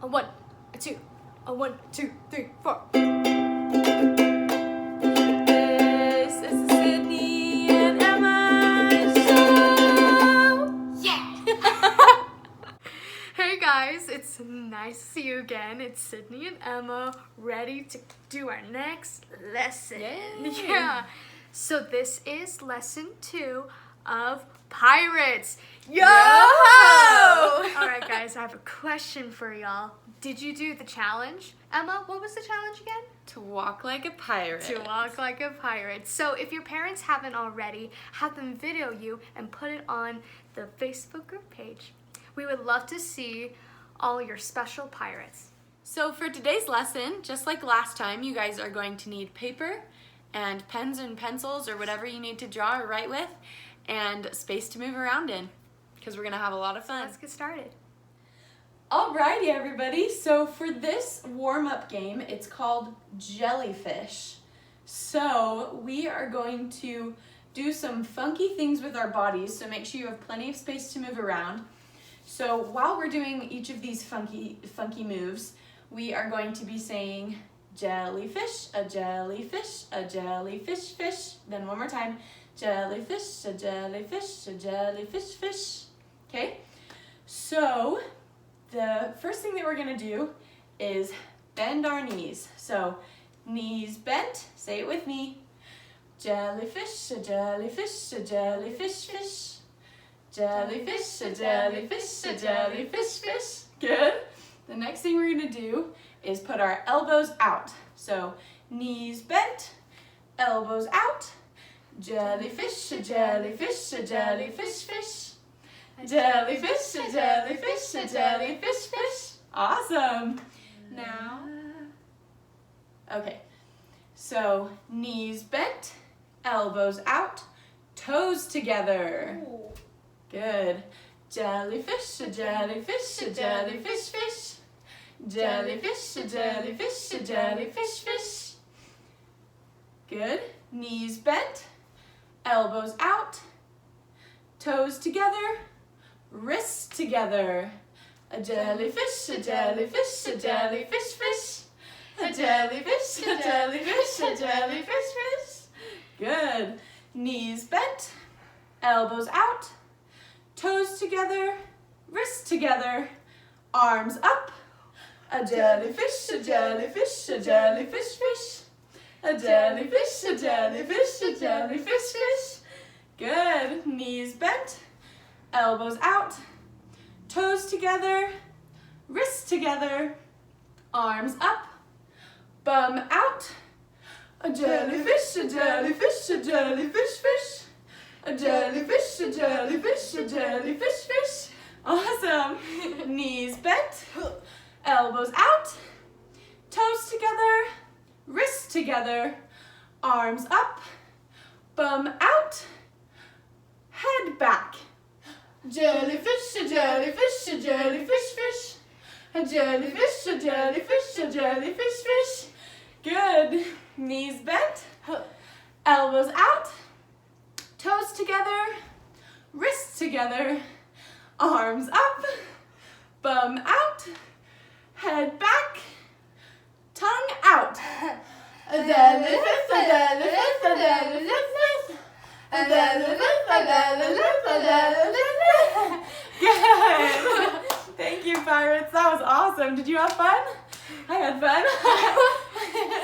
A one, a two, a 1, 2, 3, 4. This is the Sydney and Emma show. Yeah. Hey guys, it's nice to see you again. It's Sydney and Emma, ready to do our next lesson. Yay. Yeah. So this is lesson 2 of pirates. Yo! All right, guys, I have a question for y'all. Did you do the challenge? Emma, what was the challenge again? To walk like a pirate. To walk like a pirate. So if your parents haven't already, have them video you and put it on the Facebook group page. We would love to see all your special pirates. So for today's lesson, just like last time, you guys are going to need paper and pens and pencils or whatever you need to draw or write with, and space to move around in, because we're gonna have a lot of fun. Let's get started. Alrighty, everybody. So for this warm-up game, it's called Jellyfish. So we are going to do some funky things with our bodies, so make sure you have plenty of space to move around. So while we're doing each of these funky moves, we are going to be saying jellyfish, a jellyfish, a jellyfish, fish. Then one more time, jellyfish, a jellyfish, a jellyfish, fish. Okay? So the first thing that we're gonna do is bend our knees. So knees bent, say it with me. Jellyfish, a jellyfish, a jellyfish, fish. Jellyfish, a jellyfish, a jellyfish, fish. Good. The next thing we're gonna do is put our elbows out. So knees bent, elbows out. Jellyfish, a jellyfish, a jellyfish, fish. Jellyfish, a jellyfish, a jellyfish, fish. Awesome. Now, okay. So knees bent, elbows out, toes together. Good. Jellyfish, a jellyfish, a jellyfish, fish. Jellyfish, a jellyfish, a jellyfish, fish. Good. Knees bent, elbows out, toes together, wrists together. A jellyfish, a jellyfish, a jellyfish, fish. A jellyfish, a jellyfish, a jellyfish, fish. Good. Knees bent, elbows out, toes together, wrists together, arms up. A jellyfish, a jellyfish, a jellyfish, fish. A jellyfish, a jellyfish, a jellyfish, fish. Good. Knees bent, elbows out, toes together, wrists together, arms up, bum out. A jellyfish, a jellyfish, a jellyfish, fish. A jellyfish, a jellyfish, a jellyfish, fish. Awesome. Knees bent, elbows out, toes together, wrists together, arms up, bum out, head back. Jellyfish, a jellyfish, a jellyfish, fish. A jellyfish, a jellyfish, a jellyfish, fish. Good. Knees bent, elbows out, toes together, wrists together, arms up, bum out, head back, tongue out. A jellyfish, a jellyfish, a jellyfish, a jellyfish, a jellyfish, a jellyfish. Good. Thank you, pirates. That was awesome. Did you have fun? I had fun.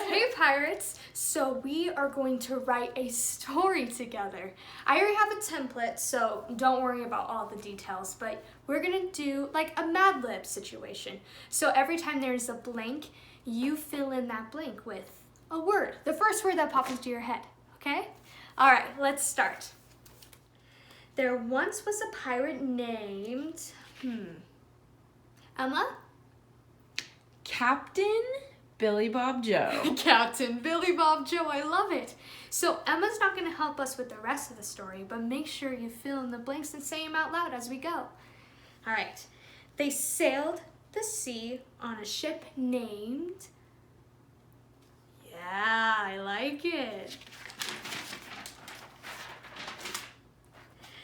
Hey pirates, so we are going to write a story together. I already have a template, so don't worry about all the details, but we're gonna do like a Mad Lib situation. So every time there's a blank, you fill in that blank with a word, the first word that pops into your head, okay? All right, let's start. There once was a pirate named, Emma? Captain Billy Bob Joe. Captain Billy Bob Joe, I love it. So Emma's not going to help us with the rest of the story, but make sure you fill in the blanks and say them out loud as we go. All right. They sailed the sea on a ship named... Yeah, I like it.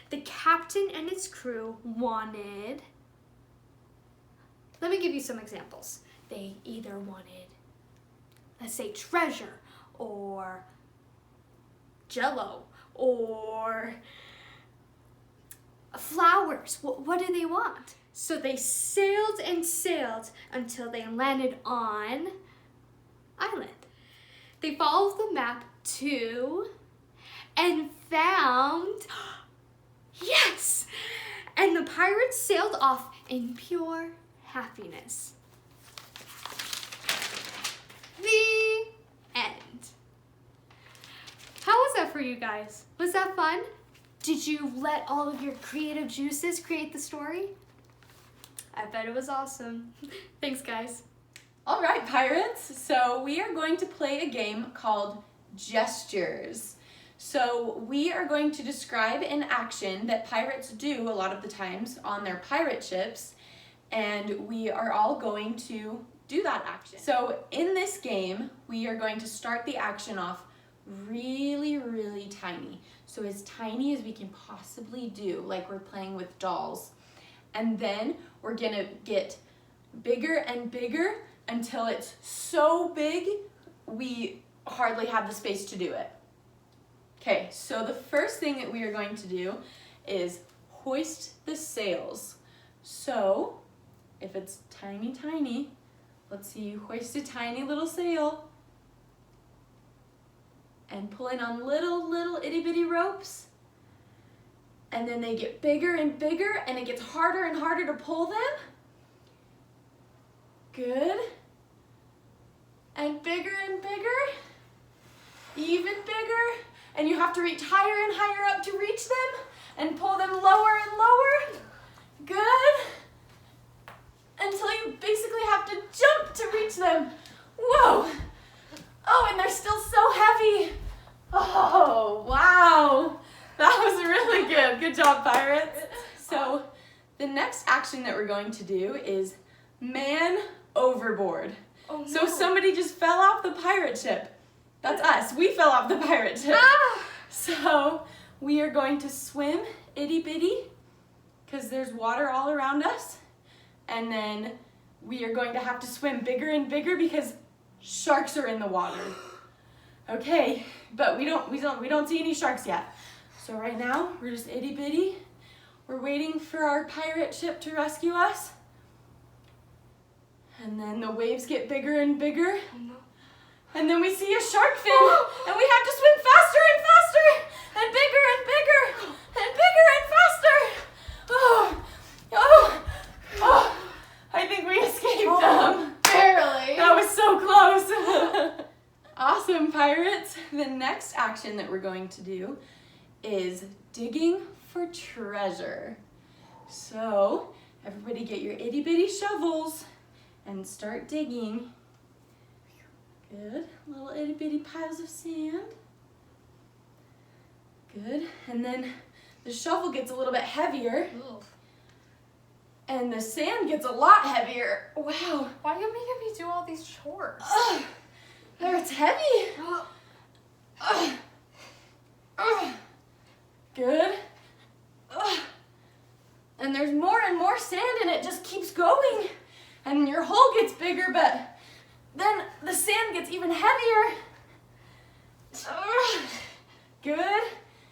The captain and his crew wanted... Let me give you some examples. They either wanted, let's say, treasure, or Jello, or flowers. What do they want? So they sailed and sailed until they landed on island. They followed the map to and found, yes! And the pirates sailed off in pure happiness. The end. How was that for you guys? Was that fun? Did you let all of your creative juices create the story? I bet it was awesome. Thanks, guys. All right, pirates. So we are going to play a game called Gestures. So we are going to describe an action that pirates do a lot of the times on their pirate ships, and we are all going to do that action. So in this game, we are going to start the action off really, really tiny. So as tiny as we can possibly do, like we're playing with dolls. And then we're gonna get bigger and bigger until it's so big we hardly have the space to do it. Okay, so the first thing that we are going to do is hoist the sails. So if it's tiny, tiny, let's see you hoist a tiny little sail and pulling on little itty bitty ropes. And then they get bigger and bigger and it gets harder and harder to pull them. Good. And bigger, even bigger. And you have to reach higher and higher up to reach them and pull them lower and lower. Good. Until you basically have to jump to reach them. Whoa. Oh, and they're still so heavy. Oh, wow. That was really good. Good job, pirates. So the next action that we're going to do is man overboard. Oh, no. So somebody just fell off the pirate ship. That's us. We fell off the pirate ship. Ah! So we are going to swim itty bitty because there's water all around us. And then we are going to have to swim bigger and bigger because sharks are in the water. Okay, but we don't see any sharks yet. So right now we're just itty bitty. We're waiting for our pirate ship to rescue us. And then the waves get bigger and bigger. Oh, no. And then we see a shark fin, and we have to swim faster and faster, and bigger and bigger, and bigger and faster. Oh, oh, oh, I think we escaped them. Barely. That was so close. Awesome, pirates. The next action that we're going to do is digging for treasure. So, everybody get your itty bitty shovels and start digging. Good. Little itty bitty piles of sand. Good. And then the shovel gets a little bit heavier. Oof. And the sand gets a lot heavier. Wow. Why are you making me do all these chores? Ugh. There, it's heavy. Ugh. Ugh. Good. Ugh. And there's more and more sand and it just keeps going. And your hole gets bigger, but then the sand gets even heavier. Ugh. Good.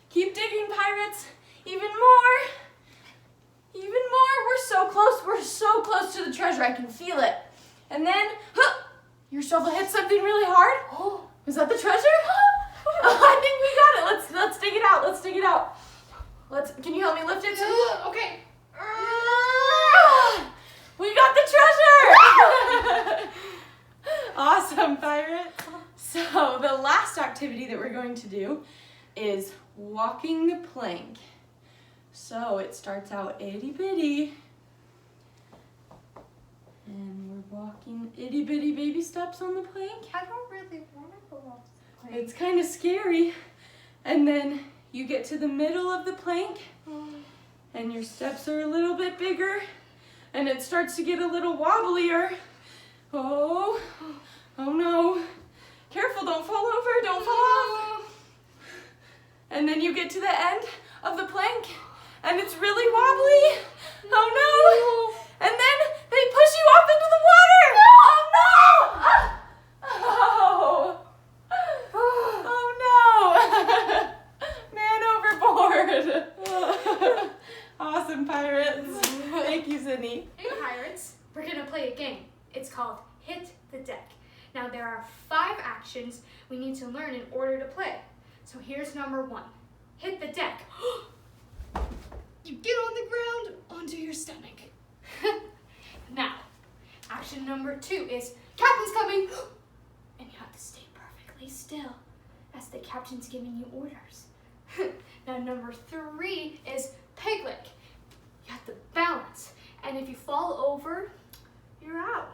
Keep digging, pirates. Even more. Even more. We're so close. We're so close to the treasure. I can feel it. And then, your shovel hits something really hard. Oh. Was that the treasure? Oh, I think we got it. Let's dig it out. Let's dig it out. Can you help me lift it? Okay. We got the treasure! Awesome, pirate. So the last activity that we're going to do is walking the plank. So it starts out itty bitty. And we're walking itty bitty baby steps on the plank. I don't really want to go off the plank. It's kind of scary. And then you get to the middle of the plank and your steps are a little bit bigger and it starts to get a little wobblier. Oh, oh no. Careful, don't fall over, don't fall off. And then you get to the end of the plank and it's really wobbly. Oh no. and then they push you off into the water. Oh no! Oh no! Man overboard. Awesome, pirates. Thank you, Sydney. Hey Pirates, we're gonna play a game. It's called Hit the Deck. Now there are 5 actions we need to learn in order to play. So here's number 1. Hit the deck. You get on the ground onto your stomach. Now, action number 2 is Captain's coming. And you have to stay perfectly still as the captain's giving you orders. Now number 3 is Peg leg. You have to balance. And if you fall over, you're out.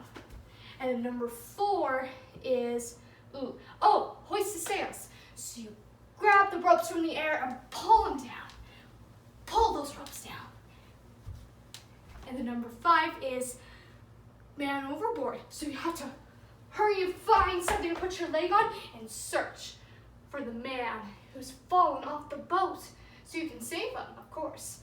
And then number 4 is, hoist the sails. So you grab the ropes from the air and pull them down. Pull those ropes down. And then number 5 is man overboard. So you have to hurry and find something to put your leg on and search for the man who's fallen off the boat so you can save him, of course.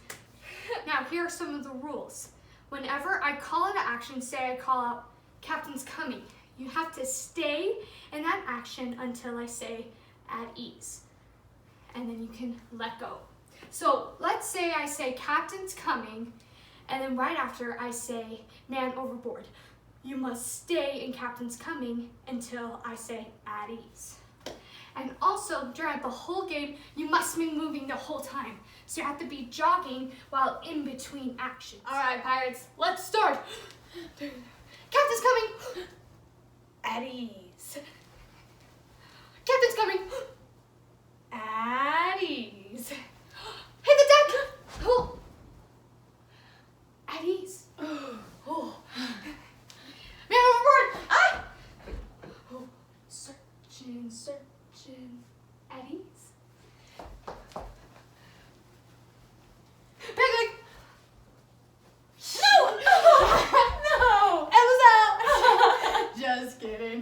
Now, here are some of the rules. Whenever I call out an action, say I call out Captain's coming, you have to stay in that action until I say at ease. And then you can let go. So let's say I say Captain's coming, and then right after I say man overboard. You must stay in Captain's coming until I say at ease. And also, during the whole game, you must be moving the whole time. So you have to be jogging while in between actions. All right, Pirates, let's start. Captain's coming. At ease. Captain's coming. At ease. Hit the deck. Oh. At ease. Oh. Man overboard. Ah. Oh. Searching, searching. At ease. Peg leg. No. No. It was out. Just kidding.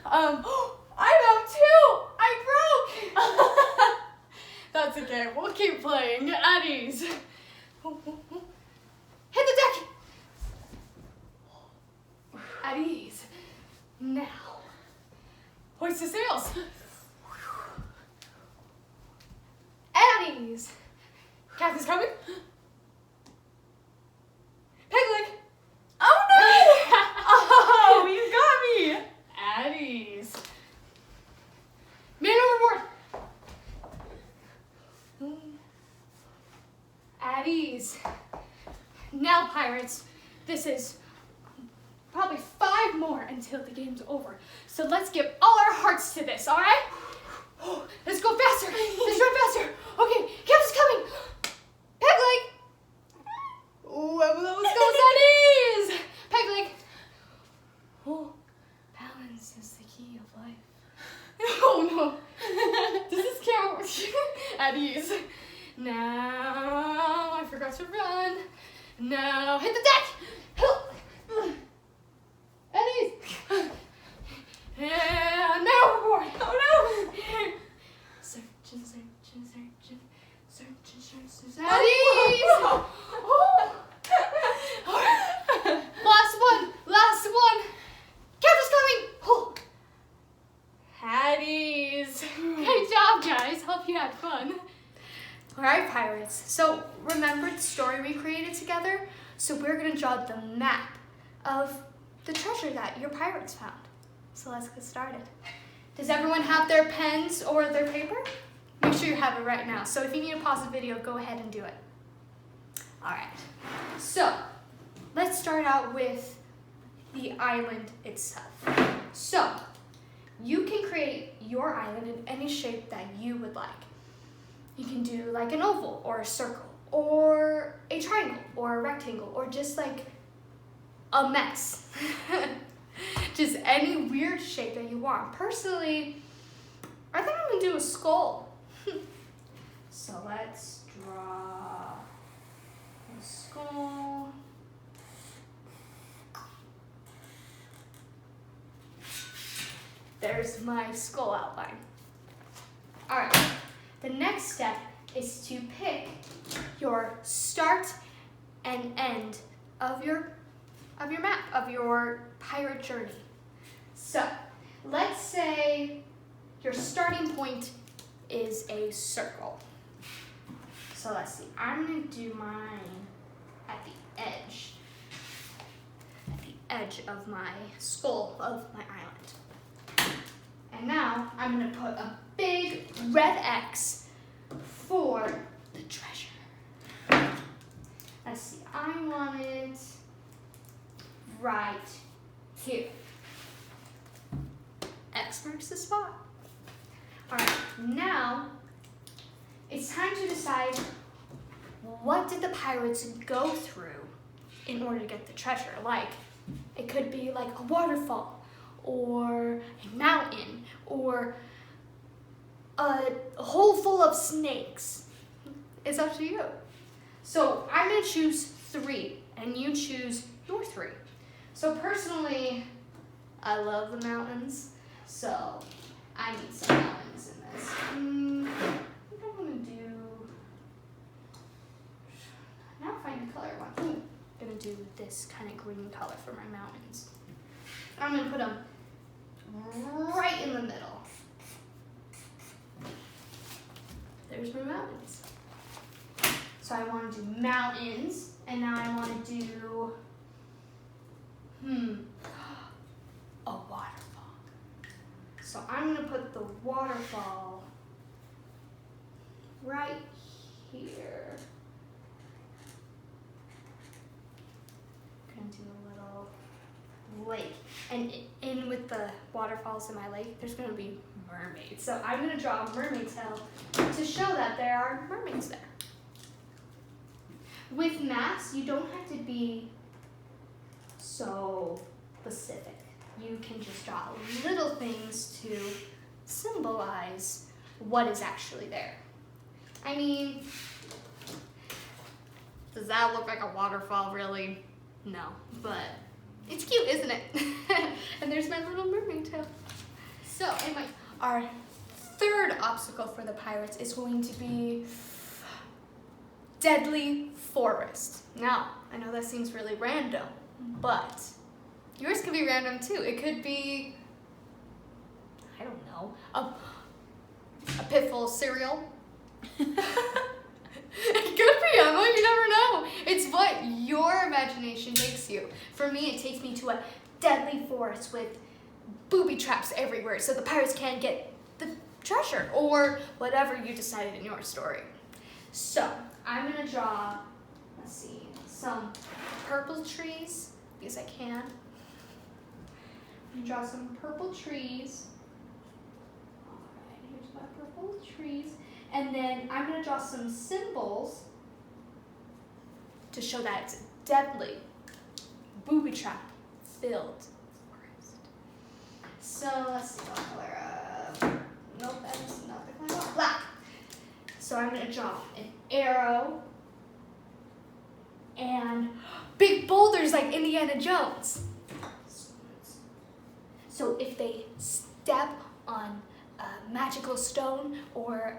I'm out too. I broke. That's okay. We'll keep playing. At ease. Hit the deck. At ease. Now. Hoist the sails. At ease. Captain's coming. Peg leg. Oh no! Oh, you got me. At ease. Man overboard. At ease. Now, Pirates, this is probably 5 more until the game's over. So let's give all our hearts to this, all right? Let's go faster. Let's run faster. Okay, Captain's coming. Peg leg. Let's go at ease. Peg leg. Oh, balance is the key of life. Oh no. Does this count? At ease. Now, I forgot to run. Now, hit the deck. At ease. And man overboard. Oh no. Searching, searching, searching, searching, searching. At ease. Last one. Last one. Captain's coming. Oh. At ease. Great job, guys. Hope you had fun. All right, Pirates. So remember the story we created together? So we're gonna draw the map of the treasure that your pirates found. So let's get started. Does everyone have their pens or their paper? Make sure you have it right now. So if you need to pause the video, go ahead and do it. All right. So let's start out with the island itself. So you can create your island in any shape that you would like. You can do like an oval or a circle or a triangle or a rectangle or just like a mess. Just any weird shape that you want. Personally, I think I'm gonna do a skull. So let's draw a skull. There's my skull outline. All right, the next step is to pick your start and end of your of your map, of your pirate journey. So, let's say your starting point is a circle. So let's see, I'm gonna do mine at the edge of my skull of my island. And now I'm gonna put a big red X for the treasure. Let's see, I want it right here. X marks the spot. All right, now it's time to decide, what did the pirates go through in order to get the treasure? Like, it could be like a waterfall, or a mountain, or a hole full of snakes. It's up to you. So I'm gonna choose 3, and you choose your 3. So personally, I love the mountains, so I need some mountains in this. I think I'm gonna do, now find a color one. I'm gonna do this kind of green color for my mountains. I'm gonna put them right in the middle. There's my mountains. So I want to do mountains, and now I want to do, a waterfall. So I'm gonna put the waterfall right here. Gonna do a little lake, and in with the waterfalls in my lake, there's gonna be mermaids. So I'm gonna draw a mermaid tail to show that there are mermaids there. With maps, you don't have to be so specific. You can just draw little things to symbolize what is actually there. I mean, does that look like a waterfall really? No, but it's cute, isn't it? And there's my little mermaid tail. So anyway, our third obstacle for the pirates is going to be deadly forest. Now, I know that seems really random, but yours could be random too. It could be, I don't know, a pit full of cereal. It could be, Emma, you never know. It's what your imagination takes you. For me, it takes me to a deadly forest with booby traps everywhere so the pirates can't get the treasure, or whatever you decided in your story. So, I'm gonna draw, let's see, some purple trees, because I can. I'm gonna draw some purple trees. All right, here's my purple trees. And then I'm gonna draw some symbols to show that it's a deadly, booby trap filled forest. So let's see what color, nope, that's not the color I want, black. So I'm gonna draw an arrow and big boulders like Indiana Jones. So if they step on a magical stone or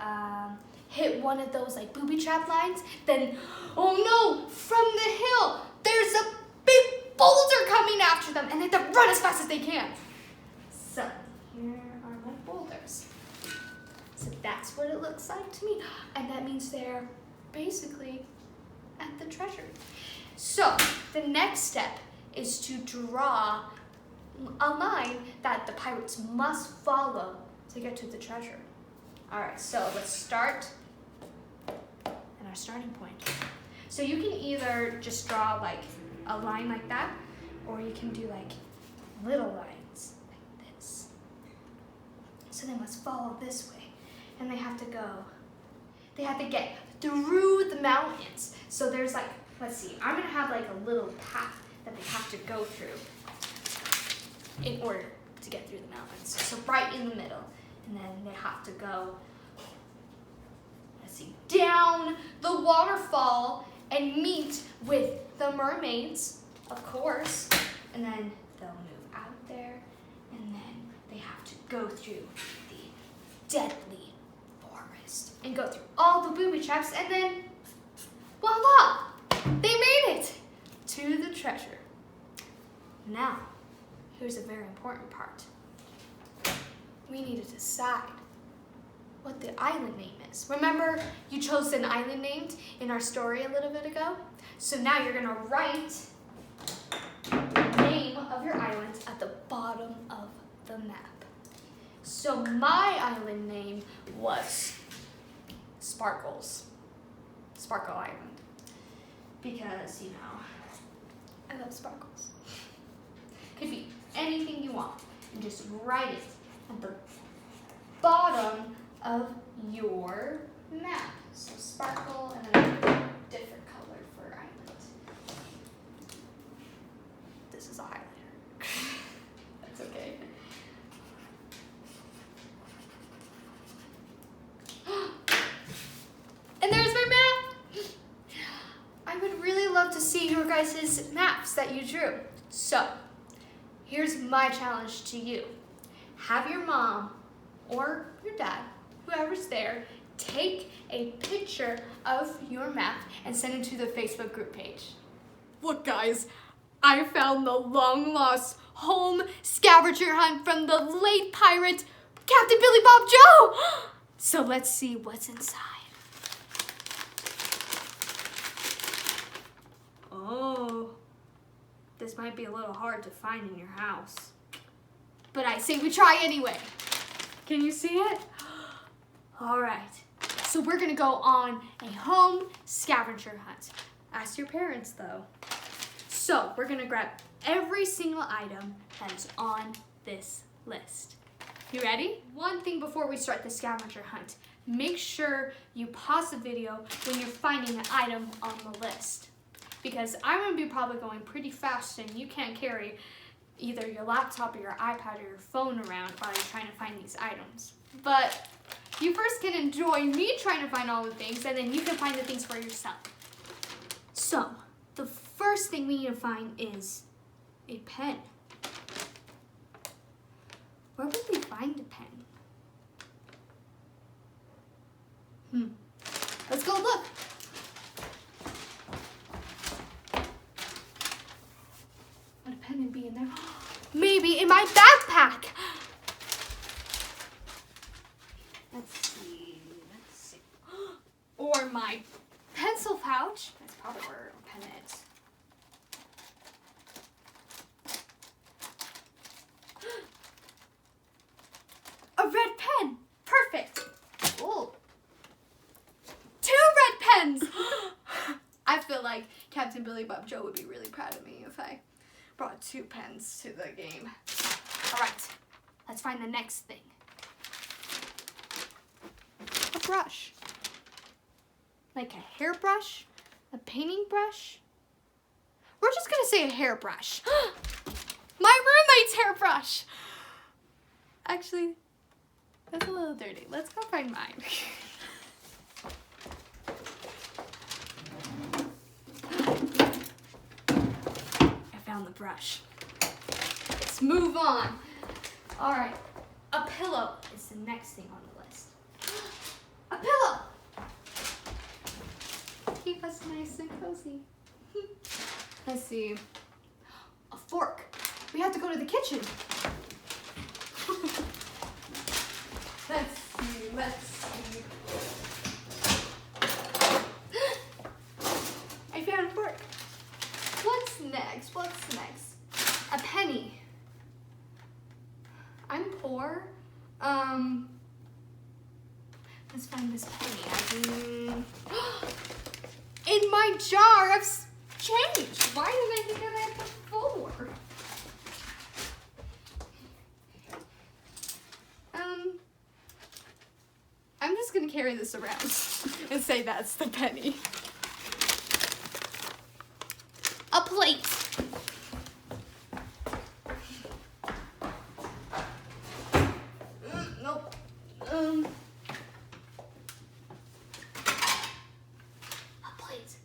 hit one of those like booby trap lines, then, oh no, from the hill, there's a big boulder coming after them, and they have to run as fast as they can. So here are my boulders. So that's what it looks like to me, and that means they're basically at the treasure. So the next step is to draw a line that the pirates must follow to get to the treasure. All right, so let's start at our starting point. So you can either just draw like a line like that, or you can do like little lines like this. So they must follow this way, and they have to get through the mountains. So there's like, let's see, I'm gonna have like a little path that they have to go through in order to get through the mountains. So right in the middle, and then they have to go, let's see, down the waterfall and meet with the mermaids, of course, and then they'll move out there, and then they have to go through the deadly forest and go through all the booby traps, and then voila, they made it to the treasure. Now, here's a very important part. We need to decide what the island name is. Remember, you chose an island name in our story a little bit ago? So now you're gonna write the name of your island at the bottom of the map. So my island name was Sparkles. Sparkle Island. Because, you know, I love sparkles. Could be anything you want. And just write it at the bottom of your map. So sparkle and then a different color for island. This is a highlighter. That's okay. And there's my map! I would really love to see your guys' maps that you drew. So, here's my challenge to you. Have your mom or your dad, whoever's there, take a picture of your map and send it to the Facebook group page. Look guys, I found the long lost home scavenger hunt from the late pirate, Captain Billy Bob Joe! So let's see what's inside. Oh, this might be a little hard to find in your house. But I say we try anyway. Can you see it? All right, so we're gonna go on a home scavenger hunt. Ask your parents though. So we're gonna grab every single item that is on this list. You ready? One thing before we start the scavenger hunt, make sure you pause the video when you're finding an item on the list. Because I'm gonna be probably going pretty fast and you can't carry either your laptop or your iPad or your phone around while you're trying to find these items. But you first can enjoy me trying to find all the things and then you can find the things for yourself. So, the first thing we need to find is a pen. Where would we find a pen? Let's go look. Would a pen be in there? Maybe in my backpack. Let's see. Or my pencil pouch. That's probably where a pen is. A red pen. Perfect. Ooh. 2 red pens. I feel like Captain Billy Bob Joe would be really proud of me if I brought 2 pens to the game. All right, let's find the next thing. A brush. Like a hairbrush, a painting brush. We're just gonna say a hairbrush. My roommate's hairbrush. Actually, that's a little dirty. Let's go find mine. I found the brush. Let's move on. All right, a pillow is the next thing on the list. A pillow. Keep us nice and cozy. Let's see. A fork. We have to go to the kitchen. Let's see. I found a fork. What's next? A penny. I'm poor. Let's find this penny. In my jar of change. Why didn't I think of that before? I'm just gonna carry this around and say that's the penny. A plate. Nope. A plate.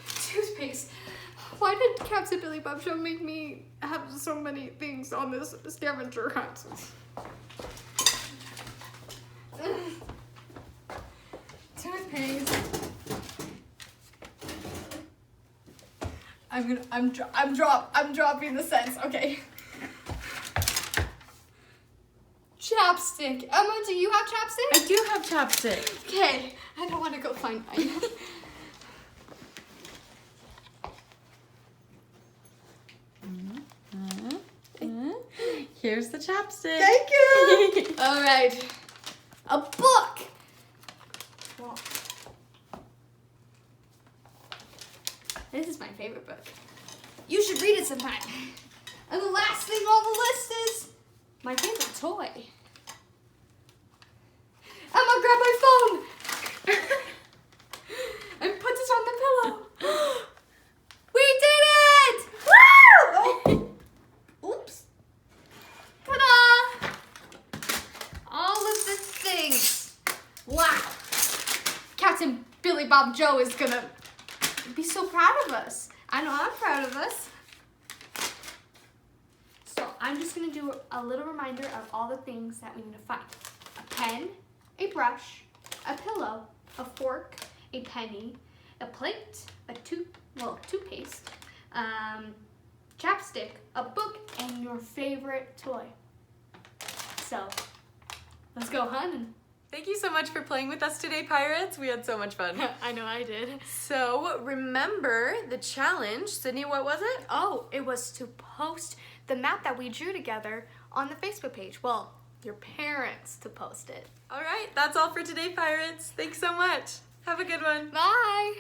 Toothpaste. Why did Captain Billy Bob Joe make me have so many things on this scavenger hunt? Toothpaste. I'm dropping the scents. Okay. Chapstick. Emma, do you have chapstick? I do have chapstick. Okay. I don't want to go find mine. Here's the chapstick. Thank you. All right. A book. Well, this is my favorite book. You should read it sometime. And the last thing on the list is my favorite toy. Emma, grab my phone and put this on the pillow. We did it! Woo! Oh. Oops. Ta-da! All of the things. Wow. Captain Billy Bob Joe is gonna be so proud of us. I know I'm proud of us. So I'm just gonna do a little reminder of all the things that we need to find. A pen, a brush, a pillow, a fork, a penny, a plate, a toothpaste, chapstick, a book, and your favorite toy. So, let's go, hun. Thank you so much for playing with us today, Pirates. We had so much fun. I know I did. So remember the challenge. Sydney, what was it? Oh, it was to post the map that we drew together on the Facebook page. Well, your parents to post it. All right, that's all for today, Pirates. Thanks so much. Have a good one. Bye.